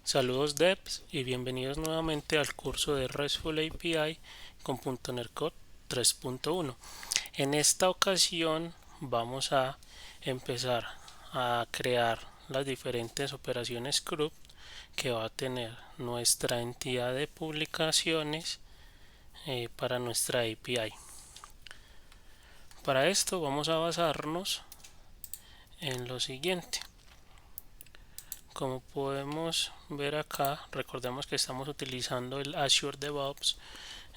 Saludos devs y bienvenidos nuevamente al curso de RESTful API con .NET Core 3.1. En esta ocasión vamos a empezar a crear las diferentes operaciones CRUD que va a tener nuestra entidad de publicaciones para nuestra API. Para esto vamos a basarnos en lo siguiente. Como podemos ver acá, recordemos que estamos utilizando el Azure DevOps,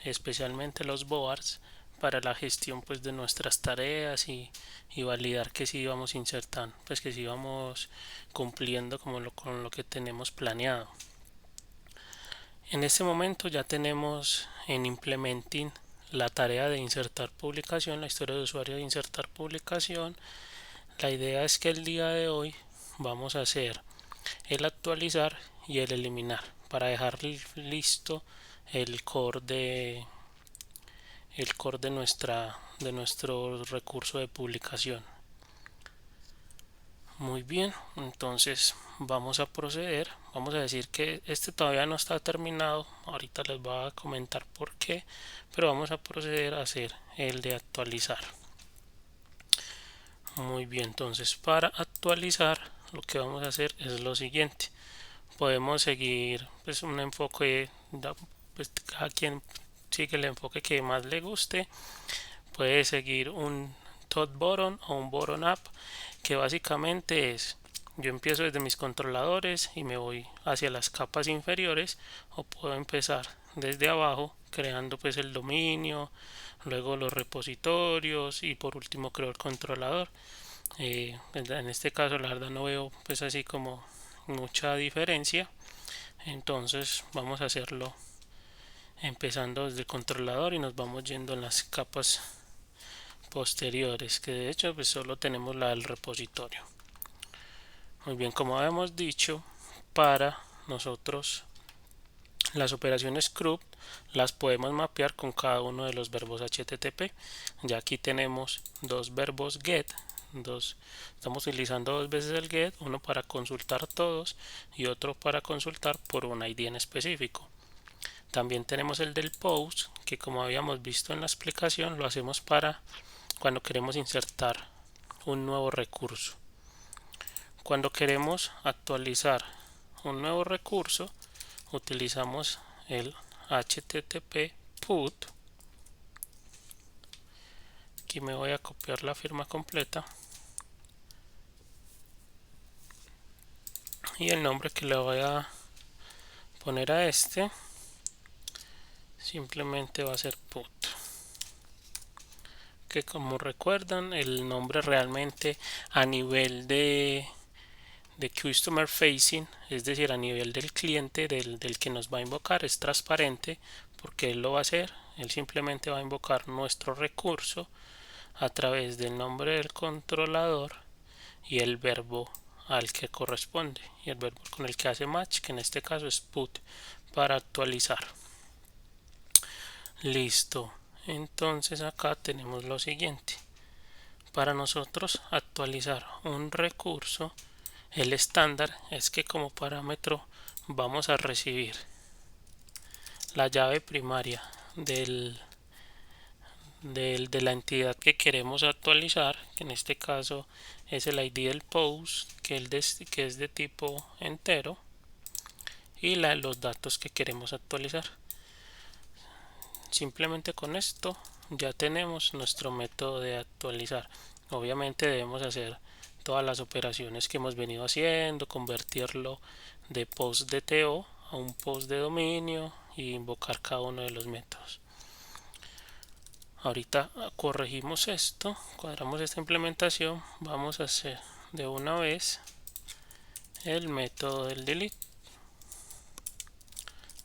especialmente los boards, para la gestión pues de nuestras tareas y validar que si vamos insertando, pues que si vamos cumpliendo con lo que tenemos planeado. En este momento ya tenemos en Implementing la tarea de insertar publicación, la historia de usuario de insertar publicación. La idea es que el día de hoy vamos a hacer el actualizar y el eliminar para dejar listo el core de nuestro recurso de publicación. Muy bien, entonces vamos a proceder. Vamos a decir que este todavía no está terminado, ahorita les voy a comentar por qué, pero vamos a proceder a hacer el de actualizar. Muy bien, entonces para actualizar lo que vamos a hacer es lo siguiente. Podemos seguir pues un enfoque, pues cada quien sigue el enfoque que más le guste. Puede seguir un top bottom o un bottom up, que básicamente es: yo empiezo desde mis controladores y me voy hacia las capas inferiores, o puedo empezar desde abajo creando pues el dominio, luego los repositorios y por último creo el controlador. En este caso la verdad no veo pues así como mucha diferencia, entonces vamos a hacerlo empezando desde el controlador y nos vamos yendo en las capas posteriores, que de hecho pues solo tenemos la del repositorio. Muy bien, como habíamos dicho, para nosotros las operaciones CRUD las podemos mapear con cada uno de los verbos HTTP. Ya aquí tenemos dos verbos get, estamos utilizando dos veces el get, uno para consultar todos y otro para consultar por un ID en específico. También tenemos el del post, que como habíamos visto en la explicación lo hacemos para cuando queremos insertar un nuevo recurso. Cuando queremos actualizar un nuevo recurso utilizamos el http put. Aquí me voy a copiar la firma completa y el nombre que le voy a poner a este simplemente va a ser put, que como recuerdan el nombre realmente a nivel de customer facing, es decir a nivel del cliente del que nos va a invocar, es transparente porque él lo va a hacer. Él simplemente va a invocar nuestro recurso a través del nombre del controlador y el verbo al que corresponde y el verbo con el que hace match, que en este caso es put, para actualizar. Listo, entonces acá tenemos lo siguiente: para nosotros actualizar un recurso, el estándar es que como parámetro vamos a recibir la llave primaria de la entidad que queremos actualizar, que en este caso es el ID del post, que es de tipo entero, y los datos que queremos actualizar. Simplemente con esto ya tenemos nuestro método de actualizar. Obviamente debemos hacer todas las operaciones que hemos venido haciendo, convertirlo de post de TO a un post de dominio y invocar cada uno de los métodos. Ahorita corregimos esto, cuadramos esta implementación, vamos a hacer de una vez el método del delete.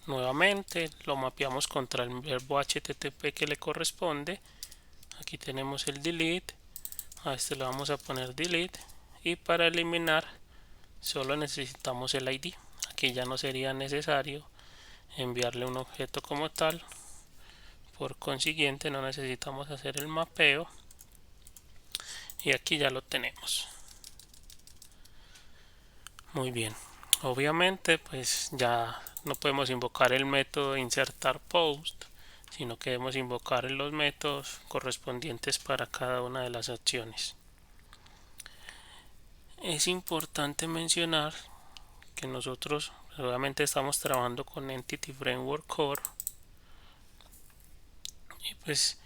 Nuevamente lo mapeamos contra el verbo http que le corresponde. Aquí tenemos el delete, a este le vamos a poner delete, y para eliminar solo necesitamos el ID. Aquí ya no sería necesario enviarle un objeto como tal, por consiguiente no necesitamos hacer el mapeo y aquí ya lo tenemos. Muy bien, Obviamente pues ya no podemos invocar el método insertar post, sino que debemos invocar los métodos correspondientes para cada una de las acciones. Es importante mencionar que nosotros obviamente estamos trabajando con Entity Framework Core y pues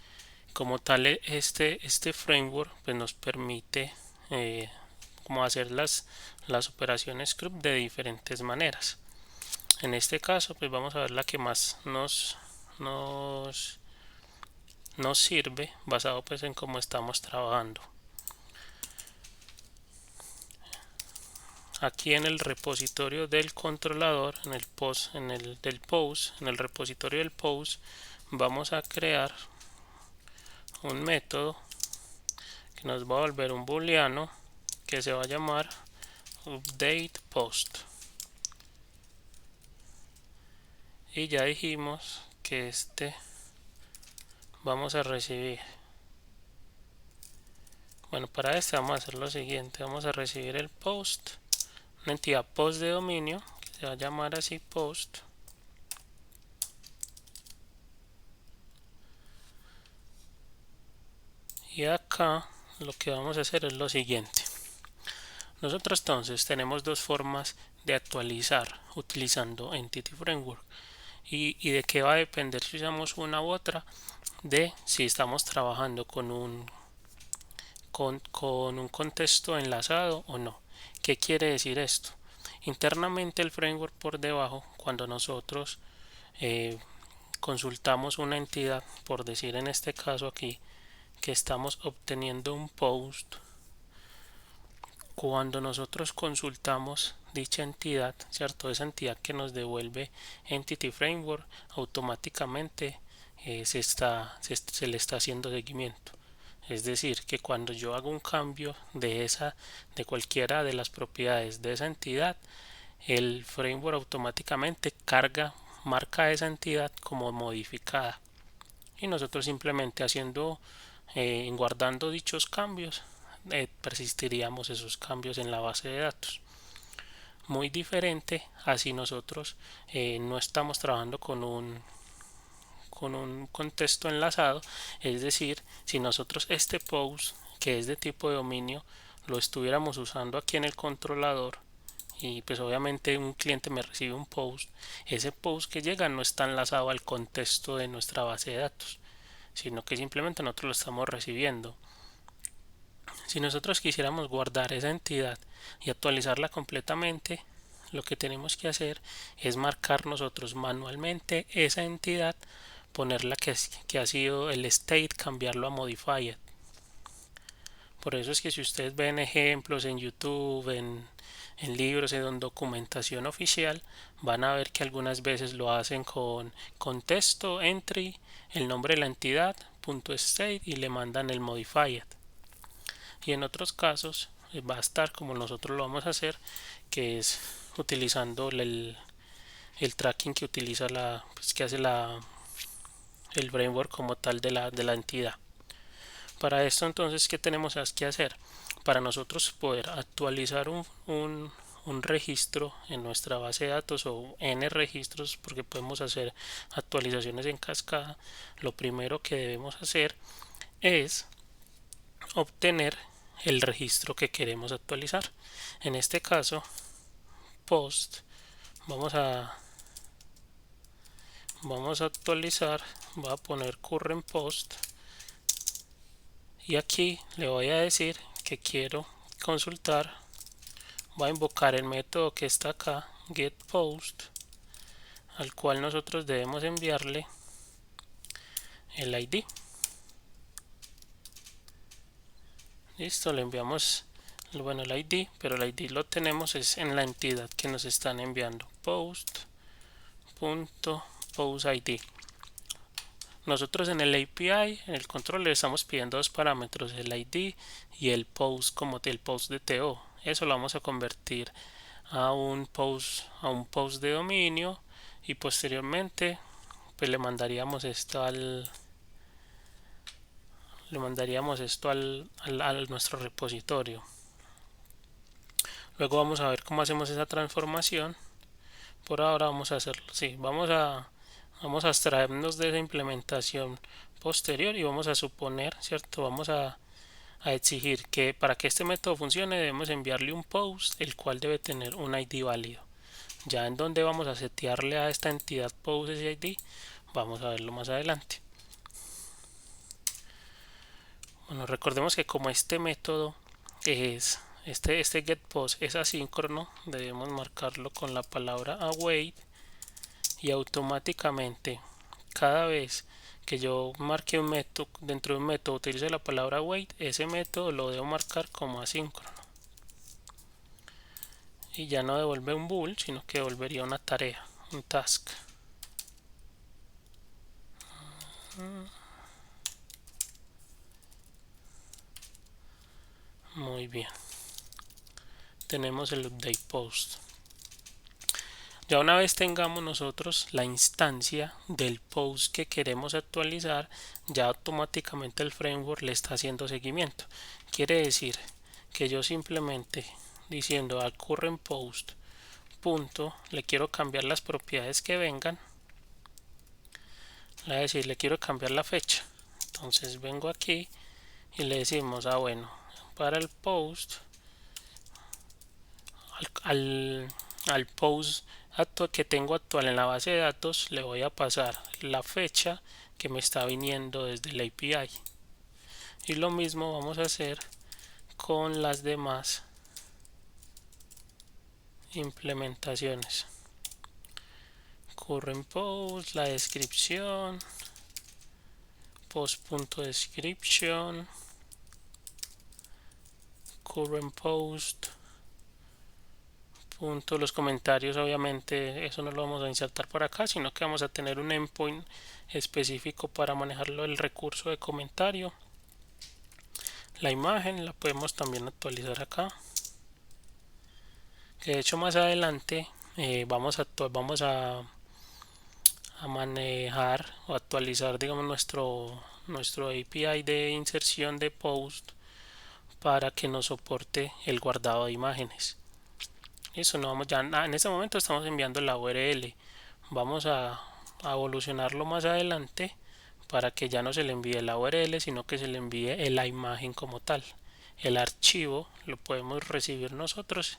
como tal este framework pues nos permite como hacer las operaciones script de diferentes maneras. En este caso pues vamos a ver la que más nos, nos sirve basado pues en cómo estamos trabajando. Aquí en el repositorio del controlador, en el post, en el del post, en el repositorio del post, vamos a crear un método que nos va a volver un booleano que se va a llamar update post. Y ya dijimos que vamos a recibir. Bueno, para este vamos a hacer lo siguiente, vamos a recibir el post, una entidad post de dominio que se va a llamar así post. Y acá lo que vamos a hacer es lo siguiente. Nosotros entonces tenemos dos formas de actualizar utilizando Entity Framework. Y de qué va a depender si usamos una u otra, de si estamos trabajando con un contexto enlazado o no. ¿Qué quiere decir esto? Internamente el framework por debajo, cuando nosotros eh, consultamos una entidad, por decir en este caso aquí, que estamos obteniendo un post, cuando nosotros consultamos dicha entidad, ¿cierto? Esa entidad que nos devuelve Entity Framework, automáticamente se le está haciendo seguimiento. Es decir, que cuando yo hago un cambio de cualquiera de las propiedades de esa entidad, el framework automáticamente marca esa entidad como modificada. Y nosotros simplemente guardando dichos cambios, persistiríamos esos cambios en la base de datos. Muy diferente así nosotros no estamos trabajando con un contexto enlazado, es decir, si nosotros este post que es de tipo de dominio lo estuviéramos usando aquí en el controlador y pues obviamente un cliente me recibe un post, ese post que llega no está enlazado al contexto de nuestra base de datos, sino que simplemente nosotros lo estamos recibiendo. Si nosotros quisiéramos guardar esa entidad y actualizarla completamente, lo que tenemos que hacer es marcar nosotros manualmente esa entidad, ponerla que ha sido el state, cambiarlo a modified. Por eso es que si ustedes ven ejemplos en YouTube, en libros, en documentación oficial, van a ver que algunas veces lo hacen con contexto, entry, el nombre de la entidad, punto .state y le mandan el modified. Y en otros casos va a estar como nosotros lo vamos a hacer, que es utilizando el tracking que utiliza pues, que hace el framework como tal de la entidad. Para esto entonces, ¿qué tenemos que hacer? Para nosotros poder actualizar un registro en nuestra base de datos o n registros, porque podemos hacer actualizaciones en cascada, lo primero que debemos hacer es obtener el registro que queremos actualizar. En este caso, post, vamos a actualizar, voy a poner current post y aquí le voy a decir que quiero consultar, voy a invocar el método que está acá, getPost, al cual nosotros debemos enviarle el ID. Listo, le enviamos el ID, pero el ID lo tenemos es en la entidad que nos están enviando, post.postID. Nosotros en el API, en el control, le estamos pidiendo dos parámetros, el ID y el post como el post de TO. Eso lo vamos a convertir a un post de dominio y posteriormente pues le mandaríamos esto al nuestro repositorio. Luego vamos a ver cómo hacemos esa transformación. Por ahora vamos a hacerlo, sí, vamos a abstraernos de esa implementación posterior y vamos a suponer, ¿cierto? Vamos a exigir que para que este método funcione debemos enviarle un post el cual debe tener un ID válido. Ya en donde vamos a setearle a esta entidad post ese ID, vamos a verlo más adelante. Bueno, recordemos que como este método es este getPost es asíncrono, debemos marcarlo con la palabra await y automáticamente cada vez que yo marque un método dentro de un método utilice la palabra await, ese método lo debo marcar como asíncrono y ya no devuelve un bool, sino que devolvería una tarea, un task. Muy bien, tenemos el update post. Ya una vez tengamos nosotros la instancia del post que queremos actualizar, ya automáticamente el framework le está haciendo seguimiento. Quiere decir que yo simplemente diciendo al current post punto le quiero cambiar las propiedades que vengan, le voy a decir le quiero cambiar la fecha. Entonces vengo aquí y le decimos bueno, para el post al post que tengo actual en la base de datos le voy a pasar la fecha que me está viniendo desde el API y lo mismo vamos a hacer con las demás implementaciones. Current post, la descripción, post.description, current post punto, los comentarios obviamente eso no lo vamos a insertar por acá, sino que vamos a tener un endpoint específico para manejarlo, el recurso de comentario. La imagen la podemos también actualizar acá, que de hecho más adelante vamos a manejar o actualizar digamos nuestro API de inserción de post para que nos soporte el guardado de imágenes. Eso no vamos ya en este momento estamos enviando la URL. Vamos a evolucionarlo más adelante para que ya no se le envíe la URL, sino que se le envíe la imagen como tal. El archivo lo podemos recibir nosotros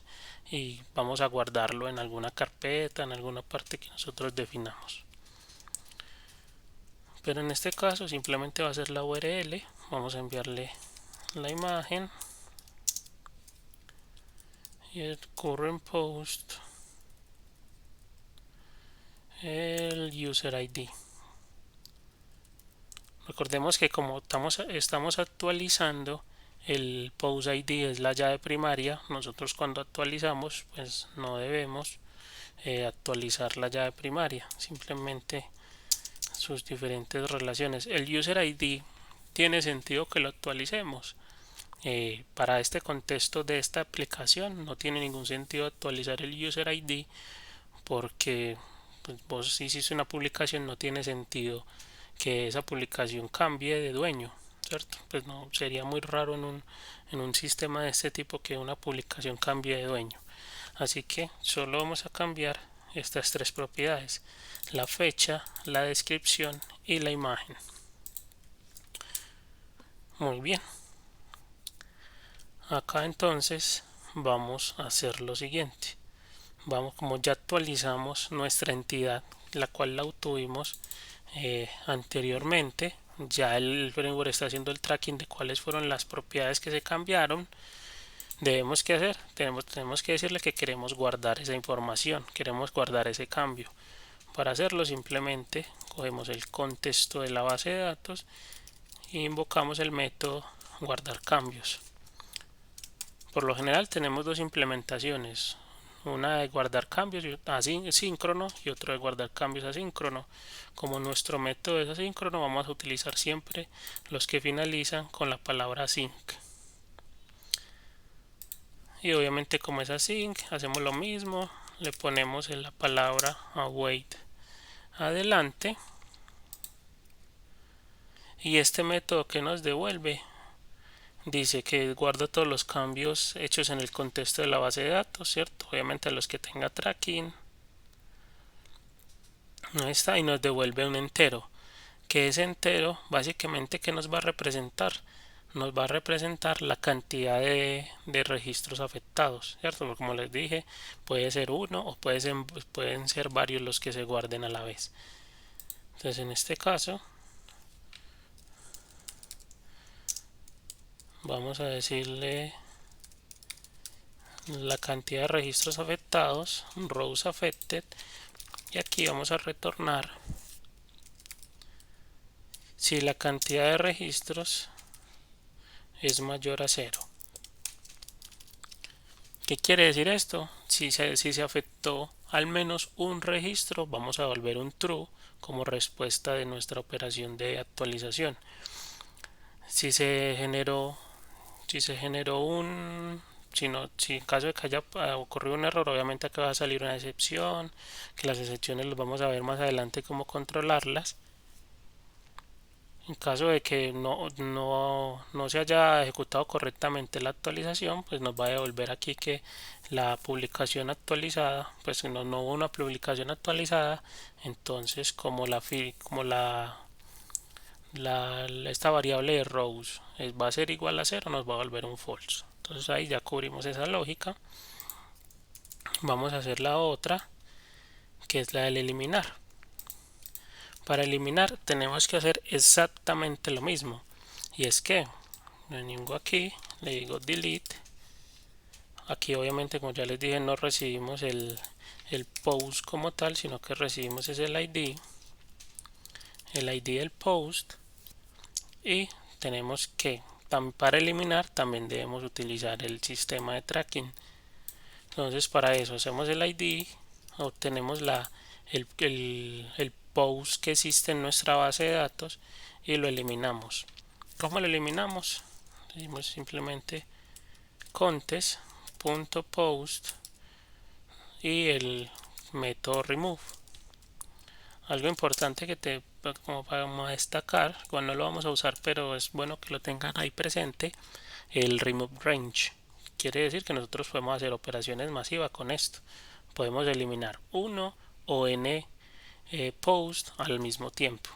y vamos a guardarlo en alguna carpeta, en alguna parte que nosotros definamos. Pero en este caso simplemente va a ser la URL. Vamos a enviarle la imagen y el current post, el user ID. Recordemos que como estamos actualizando, el post ID es la llave primaria. Nosotros cuando actualizamos pues no debemos actualizar la llave primaria, simplemente sus diferentes relaciones. El user ID tiene sentido que lo actualicemos. Para este contexto de esta aplicación no tiene ningún sentido actualizar el user ID porque pues, vos si hiciste una publicación no tiene sentido que esa publicación cambie de dueño, ¿cierto? Pues no sería muy raro en un sistema de este tipo que una publicación cambie de dueño. Así que solo vamos a cambiar estas tres propiedades: la fecha, la descripción y la imagen. Muy bien. Acá entonces vamos a hacer lo siguiente. Vamos, como ya actualizamos nuestra entidad, la cual la obtuvimos anteriormente, ya el framework está haciendo el tracking de cuáles fueron las propiedades que se cambiaron. Debemos que hacer, tenemos que decirle que queremos guardar esa información, queremos guardar ese cambio. Para hacerlo simplemente cogemos el contexto de la base de datos e invocamos el método guardar cambios. Por lo general tenemos dos implementaciones, una de guardar cambios asíncrono y otra de guardar cambios asíncrono. Como nuestro método es asíncrono, vamos a utilizar siempre los que finalizan con la palabra async. Y obviamente como es async, hacemos lo mismo, le ponemos en la palabra await adelante. Y este método que nos devuelve dice que guarda todos los cambios hechos en el contexto de la base de datos, ¿cierto? Obviamente los que tenga tracking. Ahí está, y nos devuelve un entero. Que ese entero, básicamente, ¿qué nos va a representar? Nos va a representar la cantidad de registros afectados, ¿cierto? Porque como les dije, puede ser uno o pueden ser varios los que se guarden a la vez. Entonces, en este caso, vamos a decirle la cantidad de registros afectados, rows affected, y aquí vamos a retornar si la cantidad de registros es mayor a cero. ¿Qué quiere decir esto? Si se afectó al menos un registro, vamos a volver un true como respuesta de nuestra operación de actualización. Si se generó, si se generó un, si en caso de que haya ocurrido un error, obviamente acá va a salir una excepción, que las excepciones las vamos a ver más adelante cómo controlarlas. En caso de que no se haya ejecutado correctamente la actualización, pues nos va a devolver aquí que la publicación actualizada, pues no hubo una publicación actualizada, entonces esta variable de rows va a ser igual a cero, nos va a volver un false. Entonces ahí ya cubrimos esa lógica. Vamos a hacer la otra, que es la del eliminar. Para eliminar tenemos que hacer exactamente lo mismo, y es que vengo aquí, le digo delete. Aquí obviamente, como ya les dije, no recibimos el post como tal, sino que recibimos es el ID del post, y tenemos que para eliminar también debemos utilizar el sistema de tracking. Entonces para eso hacemos el ID, obtenemos el post que existe en nuestra base de datos y lo eliminamos. ¿Cómo lo eliminamos? Decimos simplemente contest.post y el método remove. Algo importante como para destacar, cuando no lo vamos a usar, pero es bueno que lo tengan ahí presente, el remove range. Quiere decir que nosotros podemos hacer operaciones masivas con esto. Podemos eliminar uno o n post al mismo tiempo.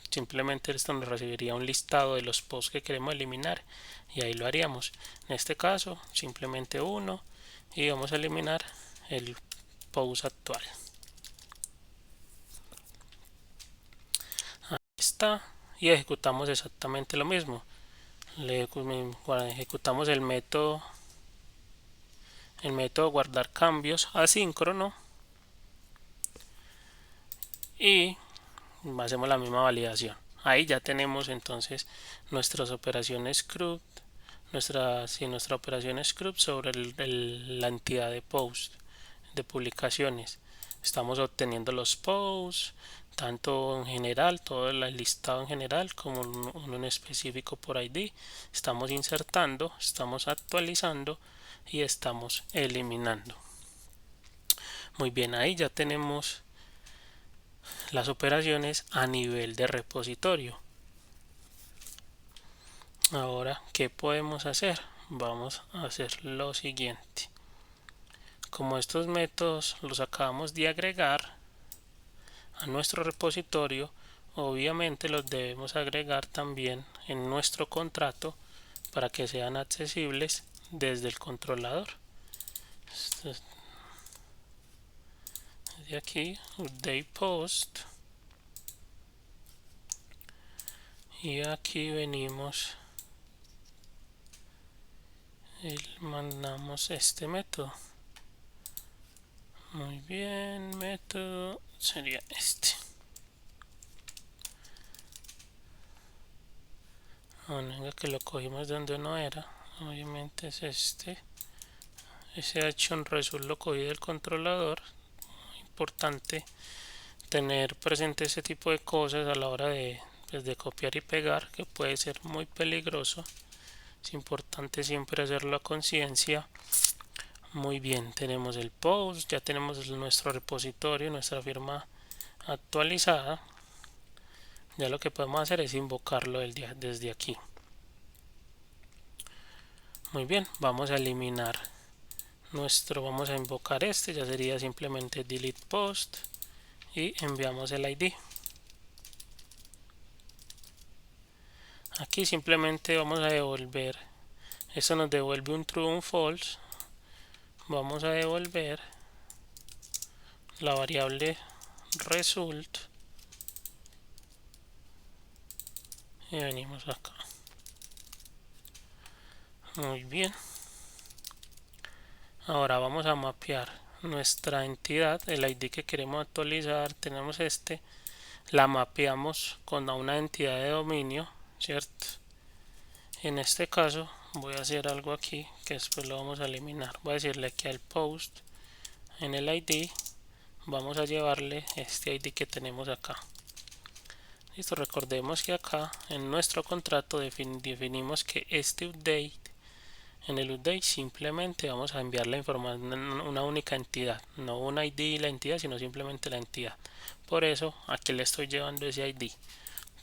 Simplemente esto nos recibiría un listado de los posts que queremos eliminar y ahí lo haríamos. En este caso, simplemente uno y vamos a eliminar el post actual. Ahí está, y ejecutamos exactamente lo mismo. Ejecutamos el método guardar cambios asíncrono y hacemos la misma validación. Ahí ya tenemos entonces nuestras operaciones script, nuestra operación script sobre la entidad de post, de publicaciones. Estamos obteniendo los posts, tanto en general, todo el listado en general, como uno en específico por ID. Estamos insertando, estamos actualizando y estamos eliminando. Muy bien, ahí ya tenemos las operaciones a nivel de repositorio. Ahora, ¿qué podemos hacer? Vamos a hacer lo siguiente. Como estos métodos los acabamos de agregar a nuestro repositorio, obviamente los debemos agregar también en nuestro contrato para que sean accesibles desde el controlador. De aquí, update post, y aquí venimos y mandamos este método. Muy bien, método sería este. Venga, que lo cogimos de donde no era. Obviamente es este. Ese action result lo cogí del controlador. Importante tener presente ese tipo de cosas a la hora de copiar y pegar, que puede ser muy peligroso. Es importante siempre hacerlo a conciencia. Muy bien, tenemos el post, ya tenemos nuestro repositorio, nuestra firma actualizada. Ya lo que podemos hacer es invocarlo desde aquí. Muy bien, vamos a eliminar vamos a invocar ya sería simplemente delete post y enviamos el ID. Aquí simplemente vamos a devolver, esto nos devuelve un true o un false. Vamos a devolver la variable result y venimos acá. Muy bien, ahora vamos a mapear nuestra entidad, el ID que queremos actualizar. Tenemos la mapeamos con una entidad de dominio, ¿cierto? En este caso voy a hacer algo aquí que después lo vamos a eliminar. Voy a decirle aquí al post en el ID vamos a llevarle este ID que tenemos acá. Listo, recordemos que acá en nuestro contrato definimos que en el update simplemente vamos a enviar la información a una única entidad, no un ID y la entidad, sino simplemente la entidad. Por eso aquí le estoy llevando ese ID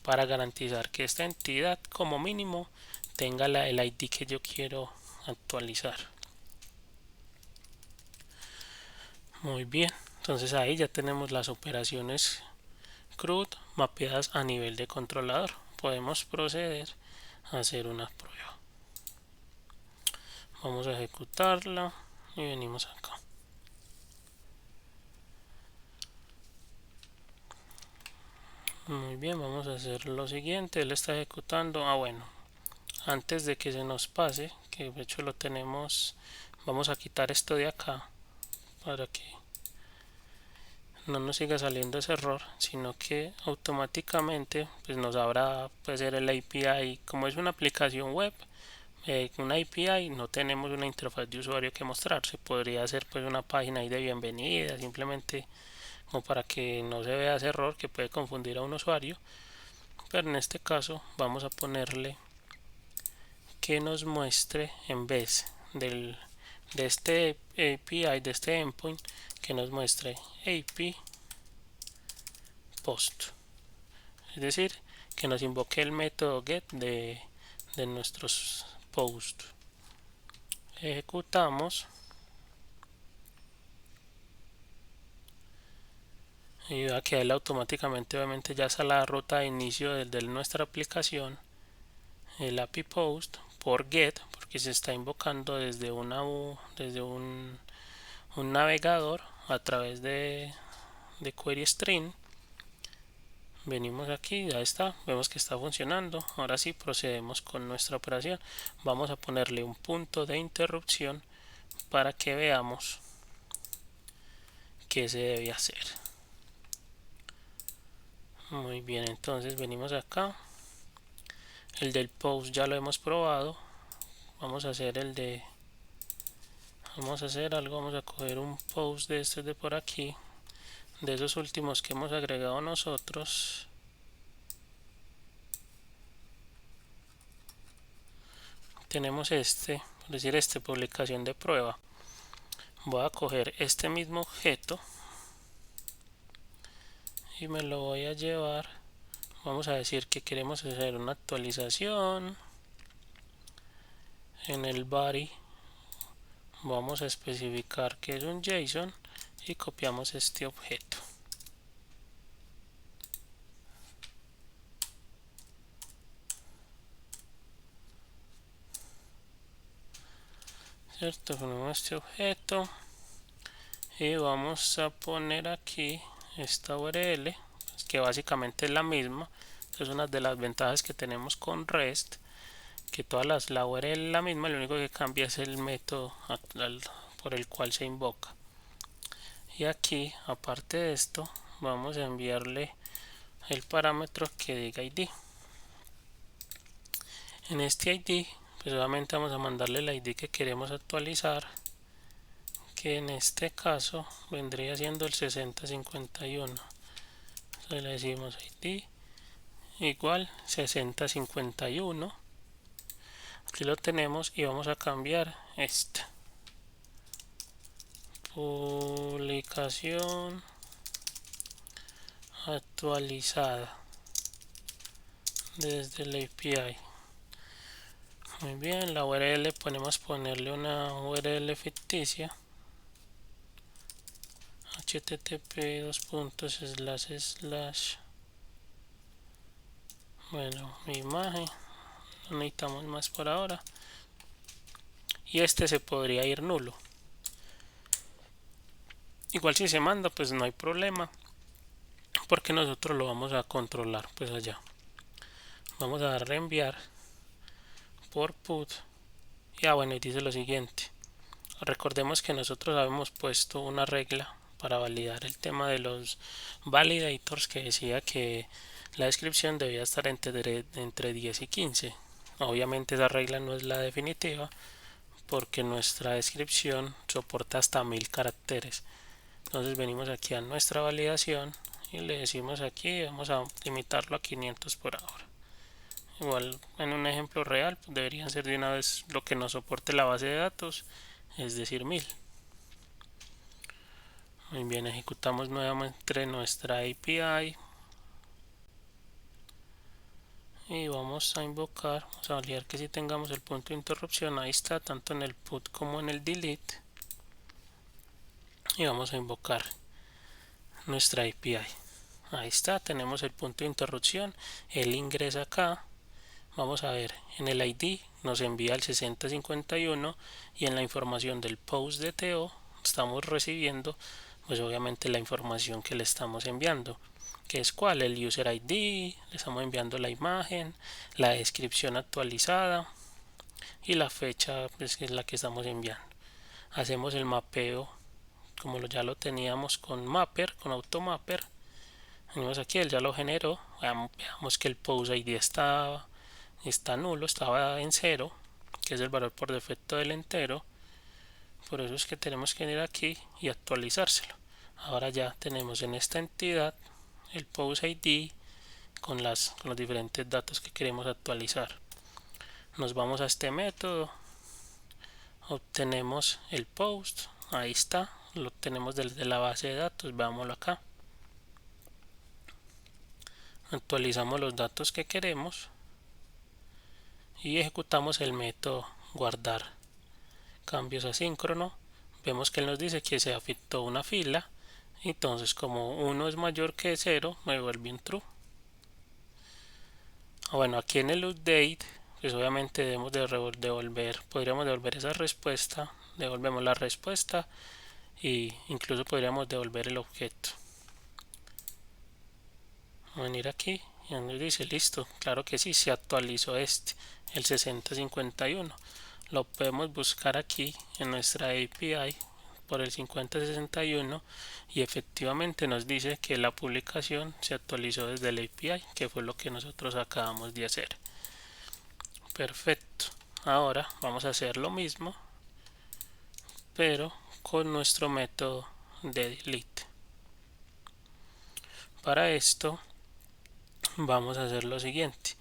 para garantizar que esta entidad como mínimo tenga el ID que yo quiero actualizar. Muy bien, entonces ahí ya tenemos las operaciones CRUD mapeadas a nivel de controlador. Podemos proceder a hacer una prueba. Vamos a ejecutarla y venimos acá. Muy bien, vamos a hacer lo siguiente. Él está ejecutando. Bueno, antes de que se nos pase, que de hecho lo tenemos, vamos a quitar esto de acá para que no nos siga saliendo ese error, sino que automáticamente pues nos habrá pues ser el API. Como es una aplicación web, una API, no tenemos una interfaz de usuario que mostrar. Se podría hacer pues una página ahí de bienvenida, simplemente como para que no se vea ese error que puede confundir a un usuario. Pero en este caso vamos a ponerle que nos muestre, en vez de este API, de este endpoint, que nos muestre AP post, es decir, que nos invoque el método get de nuestros posts. Ejecutamos y va a quedar automáticamente, obviamente ya está la ruta de inicio de nuestra aplicación, el API post por get, porque se está invocando desde un navegador a través de query string. Venimos aquí, ya está, vemos que está funcionando. Ahora sí procedemos con nuestra operación. Vamos a ponerle un punto de interrupción para que veamos qué se debe hacer. Muy bien, entonces venimos acá. El del post ya lo hemos probado. Vamos a hacer vamos a hacer algo, vamos a coger un post de de por aquí, de esos últimos que hemos agregado nosotros. Tenemos por decir publicación de prueba. Voy a coger este mismo objeto y me lo voy a llevar. Vamos a decir que queremos hacer una actualización. En el body vamos a especificar que es un JSON y copiamos este objeto. ¿Cierto? Ponemos este objeto y vamos a poner aquí esta URL que básicamente es la misma. Es una de las ventajas que tenemos con REST, que todas la URL es la misma, lo único que cambia es el método por el cual se invoca. Y aquí, aparte de esto, vamos a enviarle el parámetro que diga ID. En este ID, pues obviamente vamos a mandarle el ID que queremos actualizar, que en este caso vendría siendo el 6051. Entonces le decimos ID igual 6051. Aquí lo tenemos y vamos a cambiar esta publicación actualizada desde el API. Muy bien, la URL podemos ponerle una URL ficticia, http dos puntos slash, bueno, mi imagen, no necesitamos más por ahora, y este se podría ir nulo. Igual si se manda pues no hay problema, porque nosotros lo vamos a controlar pues allá. Vamos a reenviar por put, y bueno, y dice lo siguiente: recordemos que nosotros habíamos puesto una regla para validar el tema de los validators, que decía que la descripción debía estar entre 10 y 15. Obviamente esa regla no es la definitiva, porque nuestra descripción soporta hasta 1000 caracteres. Entonces venimos aquí a nuestra validación y le decimos aquí, vamos a limitarlo a 500 por ahora. Igual en un ejemplo real pues deberían ser de una vez lo que nos soporte la base de datos, es decir 1000. Muy bien, ejecutamos nuevamente nuestra API y vamos a invocar, vamos a validar que si tengamos el punto de interrupción, ahí está, tanto en el put como en el delete, y vamos a invocar nuestra API. Ahí está, tenemos el punto de interrupción, él ingresa acá, vamos a ver, en el ID nos envía el 6051 y en la información del post de TO estamos recibiendo pues obviamente la información que le estamos enviando, que es cuál, el user ID, le estamos enviando la imagen, la descripción actualizada y la fecha pues, que es la que estamos enviando. Hacemos el mapeo como ya lo teníamos con Mapper, con Automapper. Venimos aquí, él ya lo generó. Veamos que el post ID está nulo, estaba en 0, que es el valor por defecto del entero. Por eso es que tenemos que ir aquí y actualizárselo. Ahora ya tenemos en esta entidad el post ID con los diferentes datos que queremos actualizar. Nos vamos a este método, obtenemos el post, ahí está, lo tenemos desde la base de datos, veámoslo acá. Actualizamos los datos que queremos y ejecutamos el método guardar cambios asíncrono. Vemos que él nos dice que se afectó una fila, entonces como 1 es mayor que 0 me vuelve un true. Bueno, aquí en el update pues obviamente debemos de devolver, podríamos devolver esa respuesta, devolvemos la respuesta y incluso podríamos devolver el objeto. Vamos a venir aquí y nos dice listo, claro que sí, se actualizó el 6051. Lo podemos buscar aquí en nuestra API por el 5061 y efectivamente nos dice que la publicación se actualizó desde el API, que fue lo que nosotros acabamos de hacer. Perfecto, ahora vamos a hacer lo mismo pero con nuestro método de delete. Para esto vamos a hacer lo siguiente: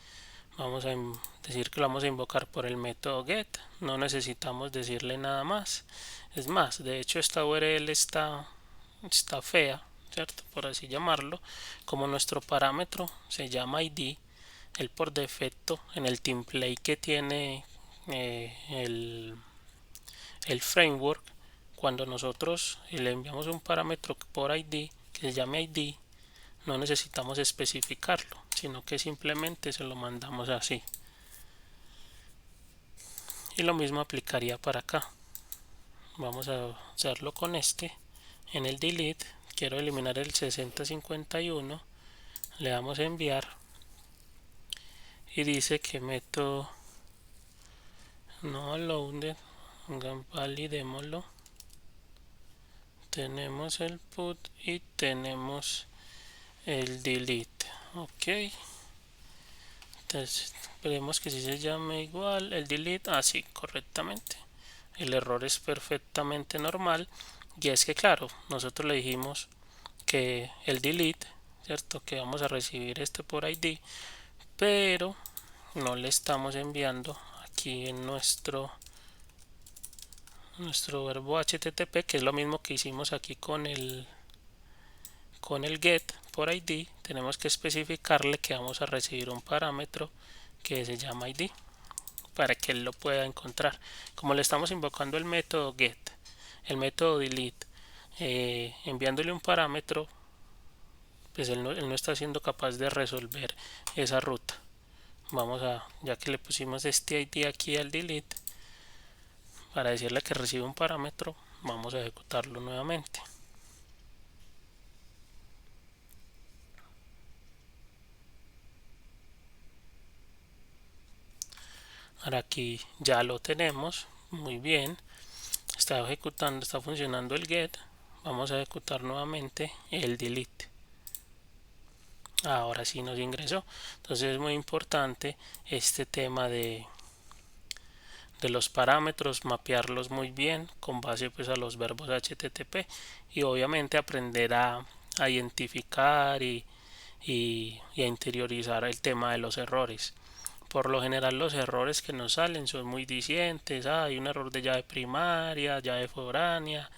vamos a decir que lo vamos a invocar por el método get, no necesitamos decirle nada más. Es más, de hecho esta URL está fea, ¿cierto? Por así llamarlo. Como nuestro parámetro se llama ID, él por defecto en el template que tiene el framework, cuando nosotros le enviamos un parámetro por ID que se llame ID, no necesitamos especificarlo, sino que simplemente se lo mandamos así. Y lo mismo aplicaría para acá. Vamos a hacerlo con este. En el delete quiero eliminar el 6051, le damos a enviar y dice que método no loaded, validémoslo. Tenemos el put y tenemos el delete. Ok, entonces veremos que si se llame igual el delete, así correctamente. El error es perfectamente normal, y es que claro, nosotros le dijimos que el delete, cierto, que vamos a recibir este por ID, pero no le estamos enviando aquí en nuestro verbo http, que es lo mismo que hicimos aquí con el get por ID. Tenemos que especificarle que vamos a recibir un parámetro que se llama ID. para que él lo pueda encontrar. Como le estamos invocando el método get, el método delete, enviándole un parámetro, pues él no está siendo capaz de resolver esa ruta. Vamos a, ya que le pusimos este ID aquí al delete, para decirle que recibe un parámetro, vamos a ejecutarlo nuevamente. Ahora aquí ya lo tenemos, muy bien, está ejecutando, está funcionando el get. Vamos a ejecutar nuevamente el delete. Ahora sí nos ingresó. Entonces es muy importante este tema de los parámetros, mapearlos muy bien con base pues a los verbos HTTP, y obviamente aprender a identificar y a interiorizar el tema de los errores. Por lo general los errores que nos salen son muy dicientes. Hay un error de llave primaria, llave foránea,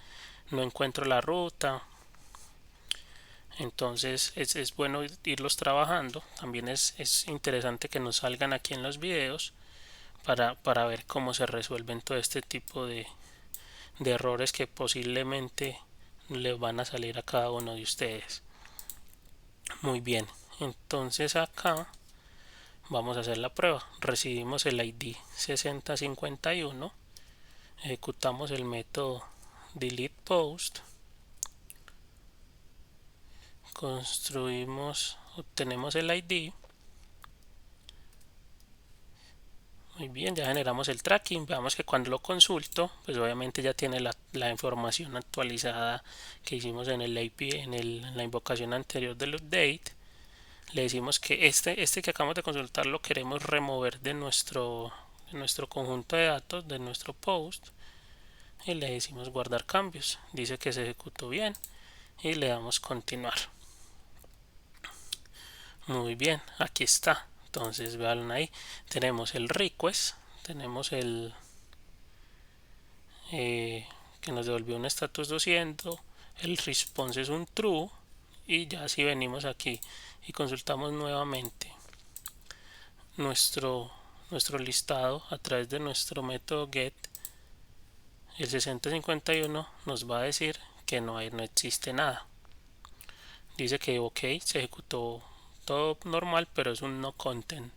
no encuentro la ruta. Entonces es bueno irlos trabajando. También es interesante que nos salgan aquí en los videos para ver cómo se resuelven todo este tipo de errores que posiblemente le van a salir a cada uno de ustedes. Muy bien, entonces acá vamos a hacer la prueba. Recibimos el ID 6051, ejecutamos el método delete post, obtenemos el ID. Muy bien, ya generamos el tracking. Veamos que cuando lo consulto, pues obviamente ya tiene la información actualizada que hicimos en el API, en la invocación anterior del update. Le decimos que este que acabamos de consultar lo queremos remover de nuestro conjunto de datos, de nuestro post, y le decimos guardar cambios. Dice que se ejecutó bien y le damos continuar. Muy bien, aquí está. Entonces vean ahí, tenemos el request, tenemos el que nos devolvió un status 200, el response es un true, y ya si venimos aquí y consultamos nuevamente nuestro listado a través de nuestro método get, el 6051 nos va a decir que no existe nada. Dice que ok, se ejecutó todo normal, pero es un no content.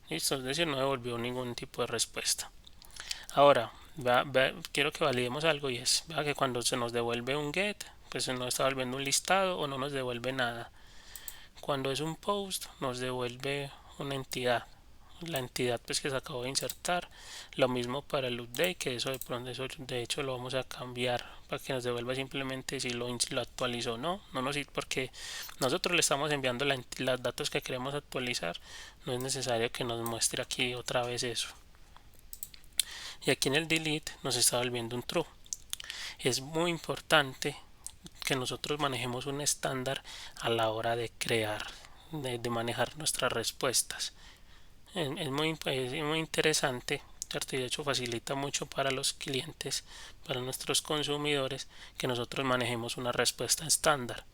Listo, es decir, no devolvió ningún tipo de respuesta. Ahora, quiero que validemos algo, y es, vea que cuando se nos devuelve un get, pues se nos está devolviendo un listado o no nos devuelve nada. Cuando es un post, nos devuelve una entidad, la entidad pues que se acabó de insertar. Lo mismo para el update, que eso de hecho lo vamos a cambiar para que nos devuelva simplemente si lo actualizó o no. Porque nosotros le estamos enviando los datos que queremos actualizar, no es necesario que nos muestre aquí otra vez eso. Y aquí en el delete nos está volviendo un true. Es muy importante que nosotros manejemos un estándar a la hora de crear, de manejar nuestras respuestas. Es muy interesante, ¿cierto? Y de hecho facilita mucho para los clientes, para nuestros consumidores, que nosotros manejemos una respuesta estándar.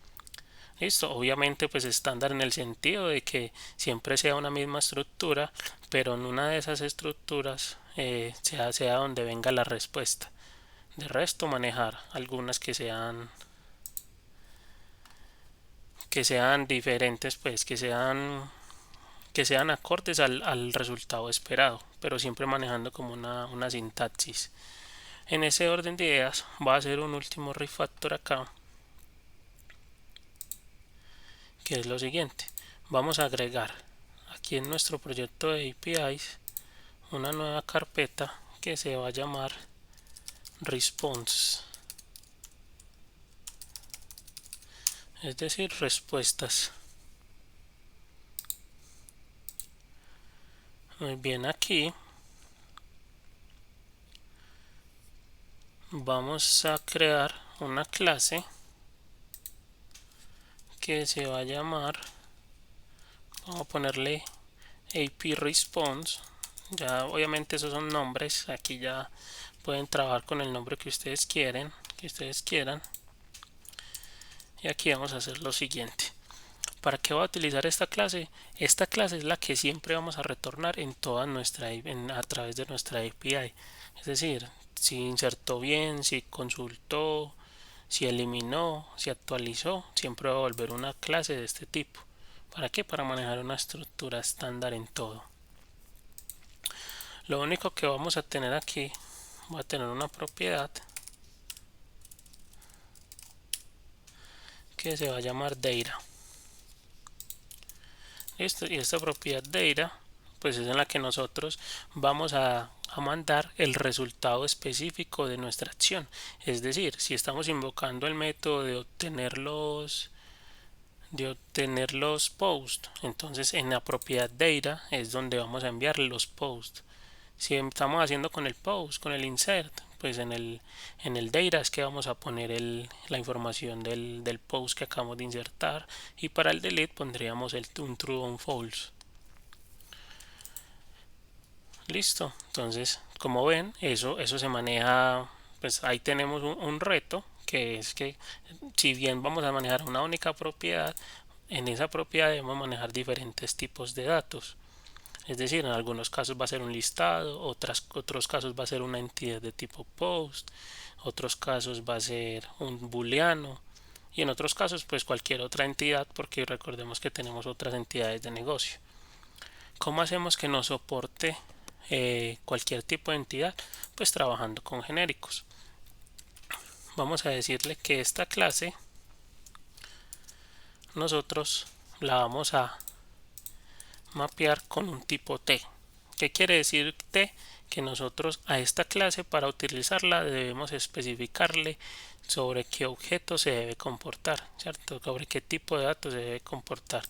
Listo, obviamente pues estándar en el sentido de que siempre sea una misma estructura, pero en una de esas estructuras sea donde venga la respuesta. De resto manejar algunas que sean diferentes, pues que sean acordes al resultado esperado, pero siempre manejando como una sintaxis. En ese orden de ideas va a hacer un último refactor acá, que es lo siguiente. Vamos a agregar aquí en nuestro proyecto de APIs una nueva carpeta que se va a llamar response, es decir, respuestas. Muy bien, aquí vamos a crear una clase que se va a llamar, vamos a ponerle AP Response. Ya obviamente esos son nombres, aquí ya pueden trabajar con el nombre que ustedes quieran. Y aquí vamos a hacer lo siguiente. ¿Para qué voy a utilizar esta clase? Esta clase es la que siempre vamos a retornar en toda a través de nuestra API. Es decir, si insertó bien, si consultó, si eliminó, si actualizó, siempre va a volver una clase de este tipo. ¿Para qué? Para manejar una estructura estándar en todo. Lo único que vamos a tener aquí, va a tener una propiedad que se va a llamar data. Listo, y esta propiedad data pues es en la que nosotros vamos a mandar el resultado específico de nuestra acción. Es decir, si estamos invocando el método de obtener los posts, entonces en la propiedad data es donde vamos a enviar los posts. Si estamos haciendo con el post, con el insert, pues en el data es que vamos a poner la información del post que acabamos de insertar, y para el delete pondríamos un true o un false. Listo, entonces como ven eso se maneja, pues ahí tenemos un reto, que es que si bien vamos a manejar una única propiedad, en esa propiedad debemos manejar diferentes tipos de datos. Es decir, en algunos casos va a ser un listado, otros casos va a ser una entidad de tipo post, otros casos va a ser un booleano, y en otros casos pues cualquier otra entidad, porque recordemos que tenemos otras entidades de negocio. ¿Cómo hacemos que nos soporte cualquier tipo de entidad? Pues trabajando con genéricos. Vamos a decirle que esta clase nosotros la vamos a mapear con un tipo T. ¿Qué quiere decir T? Que nosotros a esta clase, para utilizarla, debemos especificarle sobre qué objeto se debe comportar, ¿cierto? Sobre qué tipo de datos se debe comportar.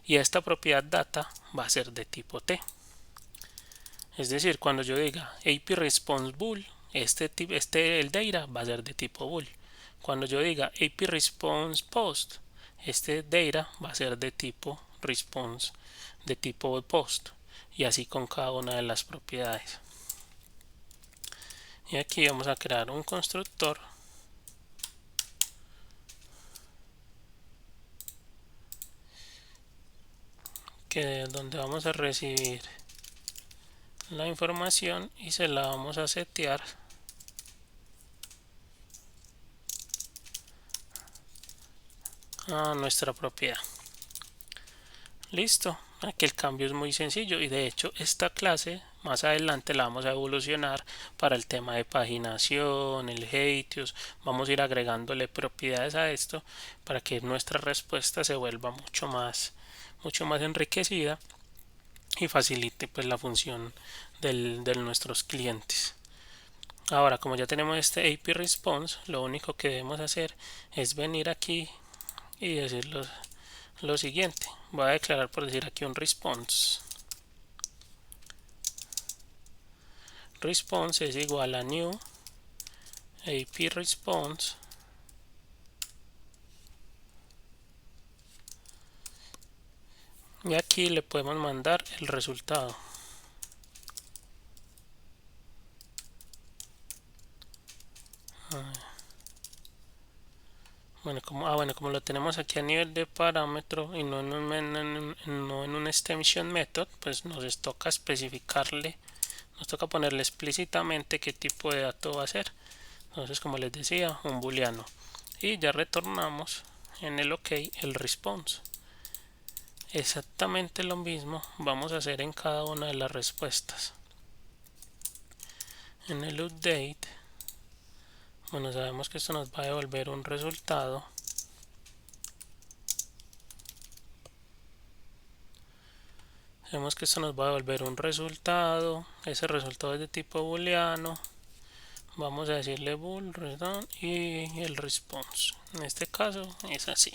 Y esta propiedad data va a ser de tipo T. Es decir, cuando yo diga AP response bool, el data va a ser de tipo bool. Cuando yo diga AP response post, este data va a ser de tipo response, de tipo post, y así con cada una de las propiedades. Y aquí vamos a crear un constructor donde vamos a recibir la información y se la vamos a setear a nuestra propiedad. Listo, aquí el cambio es muy sencillo, y de hecho esta clase más adelante la vamos a evolucionar para el tema de paginación, el Hatios. Vamos a ir agregándole propiedades a esto para que nuestra respuesta se vuelva mucho más enriquecida y facilite pues la función de nuestros clientes. Ahora, como ya tenemos este AP response, lo único que debemos hacer es venir aquí y decir lo siguiente. Voy a declarar, por decir aquí, un response. Response es igual a new AP response y aquí le podemos mandar el resultado. Bueno, como lo tenemos aquí a nivel de parámetro y no en un extension method, pues nos toca especificarle, nos toca ponerle explícitamente qué tipo de dato va a ser. Entonces, como les decía, un booleano, y ya retornamos en el OK el response. Exactamente lo mismo vamos a hacer en cada una de las respuestas. En el update, bueno, sabemos que esto nos va a devolver un resultado. Sabemos que esto nos va a devolver un resultado. Ese resultado es de tipo booleano. Vamos a decirle bool, return y el response. En este caso es así.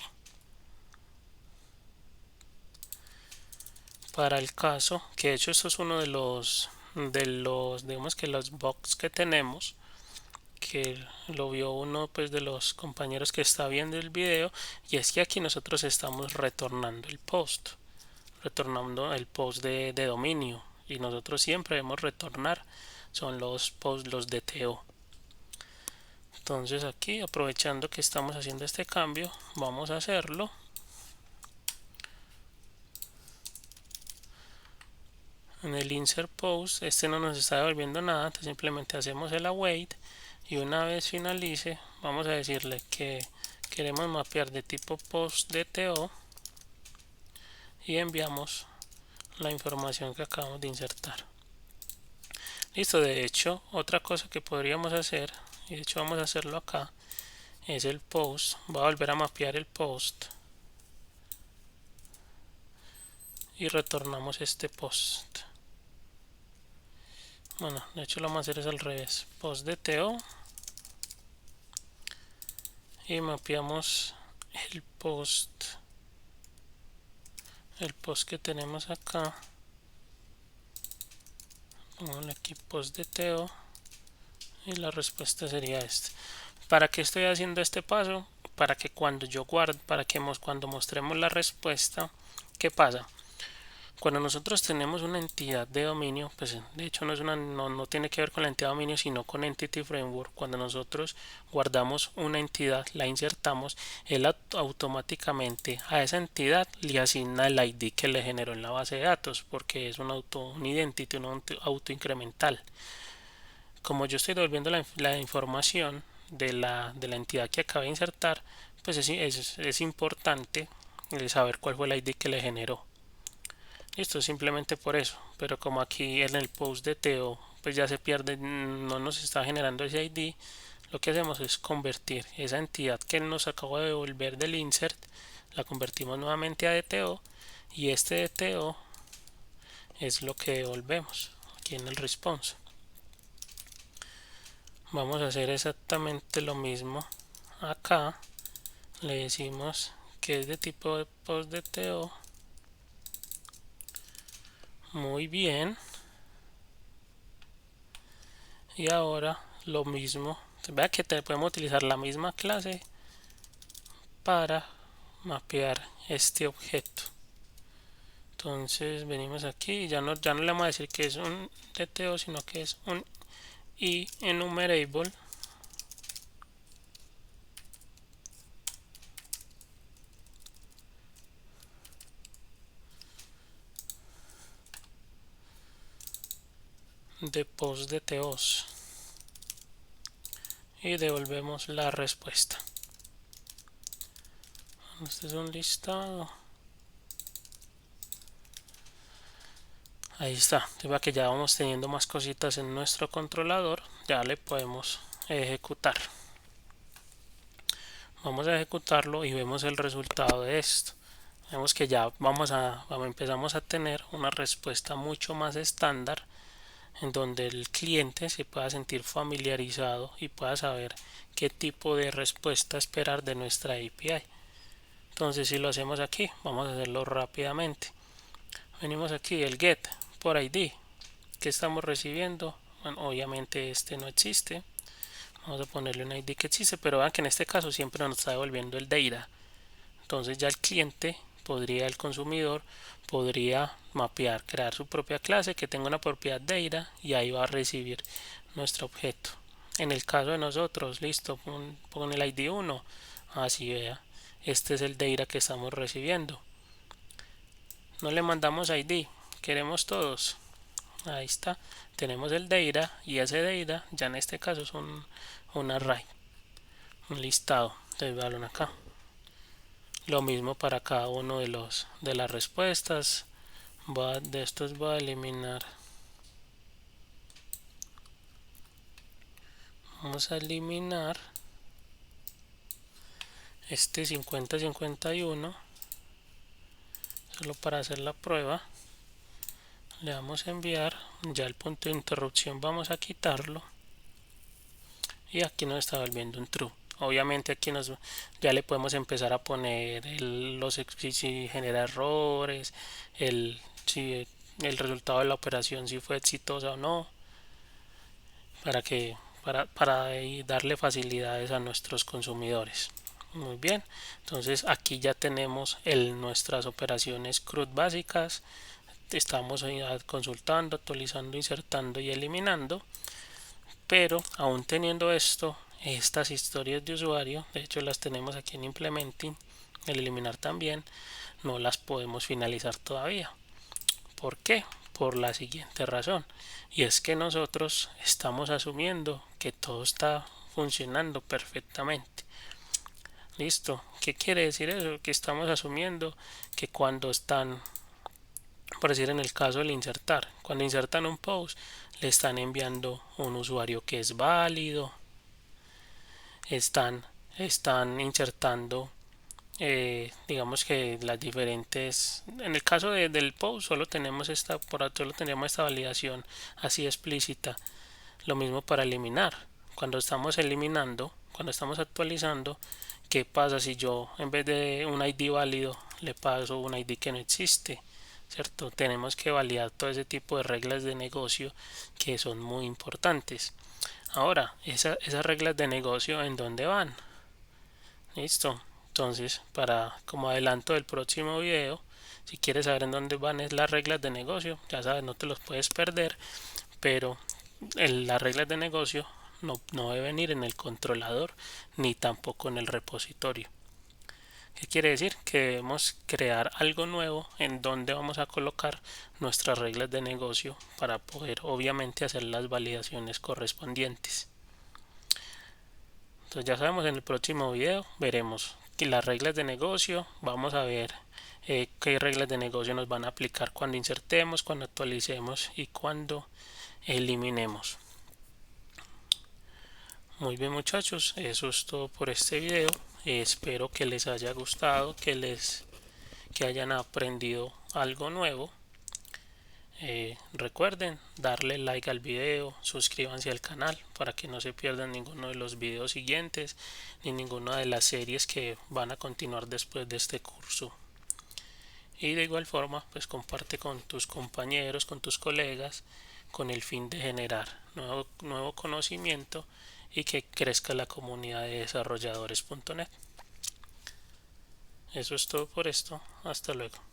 Para el caso, que de hecho esto es uno de los digamos que los bugs que tenemos, que lo vio uno pues de los compañeros que está viendo el video, y es que aquí nosotros estamos retornando el post de dominio, y nosotros siempre debemos retornar son los posts, los DTO. Entonces aquí, aprovechando que estamos haciendo este cambio, vamos a hacerlo En el insert post, este no nos está devolviendo nada, entonces simplemente hacemos el await y una vez finalice, vamos a decirle que queremos mapear de tipo post DTO y enviamos la información que acabamos de insertar. Listo, de hecho, otra cosa que podríamos hacer, y de hecho vamos a hacerlo acá, es el post. Voy a volver a mapear el post y retornamos este post. Bueno, de hecho lo vamos a hacer es al revés. Post DTO y mapeamos el post que tenemos acá. Pongámosle aquí post DTO y la respuesta sería este. ¿Para qué estoy haciendo este paso? Para que cuando yo guarde, cuando mostremos la respuesta, ¿qué pasa? Cuando nosotros tenemos una entidad de dominio, pues de hecho no tiene que ver con la entidad de dominio, sino con Entity Framework. Cuando nosotros guardamos una entidad, la insertamos, él automáticamente a esa entidad le asigna el ID que le generó en la base de datos, porque es un identity, un auto incremental. Como yo estoy devolviendo la información de la entidad que acabé de insertar, pues es importante saber cuál fue el ID que le generó. Esto es simplemente por eso, pero como aquí en el post de Teo pues ya se pierde, no nos está generando ese ID, lo que hacemos es convertir esa entidad que nos acabó de devolver del insert, la convertimos nuevamente a DTO y este DTO es lo que devolvemos aquí en el response. Vamos a hacer exactamente lo mismo acá, le decimos que es de tipo de post DTO. Muy bien. Y ahora lo mismo. Vea que podemos utilizar la misma clase para mapear este objeto. Entonces venimos aquí y ya no le vamos a decir que es un DTO, sino que es un enumerable. De post DTOs y devolvemos la respuesta. Este es un listado. Ahí está. Vea que ya vamos teniendo más cositas en nuestro controlador. Ya le podemos ejecutar. Vamos a ejecutarlo y vemos el resultado de esto. Vemos que ya empezamos a tener una respuesta mucho más estándar en donde el cliente se pueda sentir familiarizado y pueda saber qué tipo de respuesta esperar de nuestra API. Entonces si lo hacemos aquí, vamos a hacerlo rápidamente. Venimos aquí, el get por ID que estamos recibiendo. Bueno, obviamente este no existe. Vamos a ponerle un ID que existe, pero vean que en este caso siempre nos está devolviendo el data. Entonces ya el consumidor podría mapear, crear su propia clase que tenga una propiedad data y ahí va a recibir nuestro objeto. En el caso de nosotros, listo, pon el ID 1, así vea, este es el data que estamos recibiendo. No le mandamos ID, queremos todos. Ahí está, tenemos el data y ese data ya en este caso es un array, un listado. Entonces vean acá. Lo mismo para cada uno de las respuestas. De estos voy a eliminar. Vamos a eliminar este 50-51 solo para hacer la prueba. Le damos a enviar. Ya el punto de interrupción vamos a quitarlo y aquí nos está volviendo un true. Obviamente aquí ya le podemos empezar a poner si genera errores, si el resultado de la operación si fue exitosa o no, para darle facilidades a nuestros consumidores. Muy bien, entonces aquí ya tenemos nuestras operaciones CRUD básicas. Estamos consultando, actualizando, insertando y eliminando, pero aún teniendo estas historias de usuario, de hecho las tenemos aquí en implementing, el eliminar también, no las podemos finalizar todavía. ¿Por qué? por la siguiente razón, y es que nosotros estamos asumiendo que todo está funcionando perfectamente. Listo. ¿Qué quiere decir eso? Que estamos asumiendo que cuando están, por decir en el caso del insertar, cuando insertan un post, le están enviando un usuario que es válido, están, están insertando, digamos que las diferentes, en el caso del post solo tenemos solo tenemos esta validación así explícita. Lo mismo para eliminar. Cuando estamos eliminando, cuando estamos actualizando, ¿qué pasa si yo en vez de un ID válido le paso un ID que no existe? ¿Cierto? Tenemos que validar todo ese tipo de reglas de negocio que son muy importantes. Ahora, esas reglas de negocio, ¿en dónde van? Listo. Entonces, para como adelanto del próximo video, si quieres saber en dónde van es las reglas de negocio, ya sabes, no te los puedes perder, pero las reglas de negocio no deben ir en el controlador ni tampoco en el repositorio. ¿Qué quiere decir? Que debemos crear algo nuevo en donde vamos a colocar nuestras reglas de negocio para poder obviamente hacer las validaciones correspondientes. Entonces ya sabemos, en el próximo video veremos que las reglas de negocio, vamos a ver qué reglas de negocio nos van a aplicar cuando insertemos, cuando actualicemos y cuando eliminemos. Muy bien muchachos, eso es todo por este video. Espero que les haya gustado, que hayan aprendido algo nuevo. Recuerden darle like al video, suscríbanse al canal para que no se pierdan ninguno de los videos siguientes ni ninguna de las series que van a continuar después de este curso. Y de igual forma, pues comparte con tus compañeros, con tus colegas, con el fin de generar nuevo conocimiento y que crezca la comunidad de desarrolladores.net. Eso es todo por esto. Hasta luego.